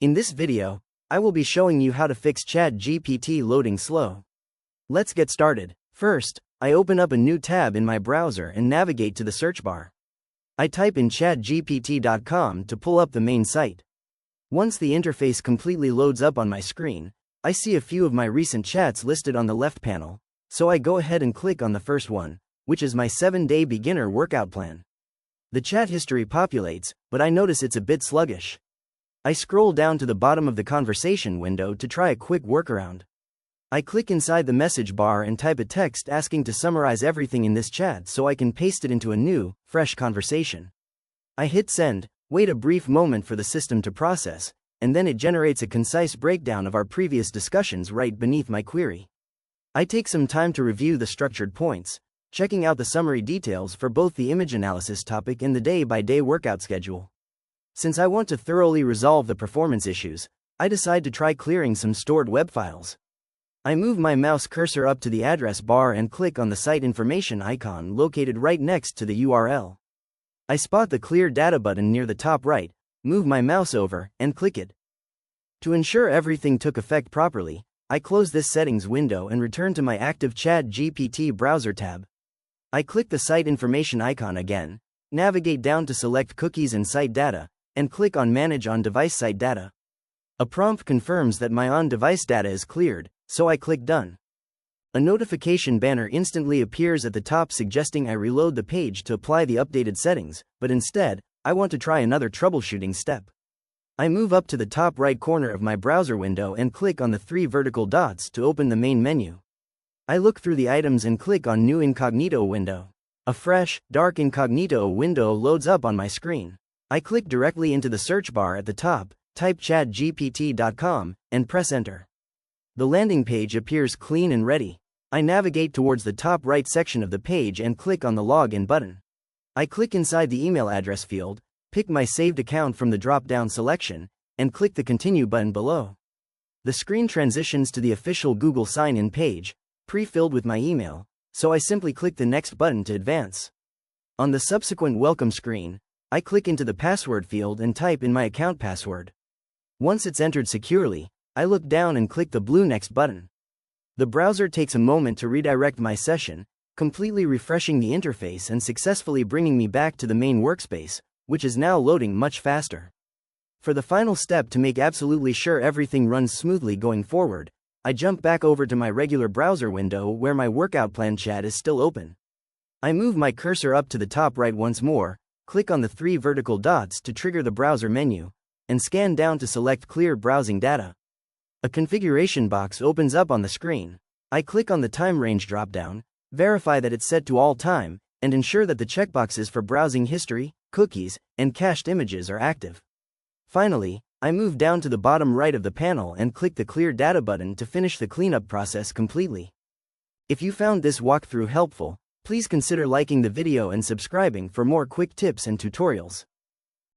In this video, I will be showing you how to fix ChatGPT loading slow. Let's get started. First, I open up a new tab in my browser and navigate to the search bar. I type in chatgpt.com to pull up the main site. Once the interface completely loads up on my screen, I see a few of my recent chats listed on the left panel, so I go ahead and click on the first one, which is my 7-day beginner workout plan. The chat history populates, but I notice it's a bit sluggish. I scroll down to the bottom of the conversation window to try a quick workaround. I click inside the message bar and type a text asking to summarize everything in this chat so I can paste it into a new, fresh conversation. I hit send, wait a brief moment for the system to process, and then it generates a concise breakdown of our previous discussions right beneath my query. I take some time to review the structured points, checking out the summary details for both the image analysis topic and the day-by-day workout schedule. Since I want to thoroughly resolve the performance issues, I decide to try clearing some stored web files. I move my mouse cursor up to the address bar and click on the site information icon located right next to the URL. I spot the Clear Data button near the top right, move my mouse over, and click it. To ensure everything took effect properly, I close this settings window and return to my active ChatGPT browser tab. I click the site information icon again, navigate down to select Cookies and Site Data, and click on Manage on-device site data. A prompt confirms that my on-device data is cleared, so I click Done. A notification banner instantly appears at the top suggesting I reload the page to apply the updated settings, but instead, I want to try another troubleshooting step. I move up to the top right corner of my browser window and click on the 3 vertical dots to open the main menu. I look through the items and click on New Incognito window. A fresh, dark incognito window loads up on my screen. I click directly into the search bar at the top, type chatgpt.com, and press enter. The landing page appears clean and ready. I navigate towards the top right section of the page and click on the Login button. I click inside the email address field, pick my saved account from the drop-down selection, and click the Continue button below. The screen transitions to the official Google sign-in page, pre-filled with my email, so I simply click the Next button to advance. On the subsequent welcome screen, I click into the password field and type in my account password. Once it's entered securely, I look down and click the blue Next button. The browser takes a moment to redirect my session, completely refreshing the interface and successfully bringing me back to the main workspace, which is now loading much faster. For the final step to make absolutely sure everything runs smoothly going forward, I jump back over to my regular browser window where my workout plan chat is still open. I move my cursor up to the top right once more, click on the 3 vertical dots to trigger the browser menu, and scan down to select Clear Browsing Data. A configuration box opens up on the screen. I click on the time range dropdown, verify that it's set to all time, and ensure that the checkboxes for browsing history, cookies, and cached images are active. Finally, I move down to the bottom right of the panel and click the Clear Data button to finish the cleanup process completely. If you found this walkthrough helpful, please consider liking the video and subscribing for more quick tips and tutorials.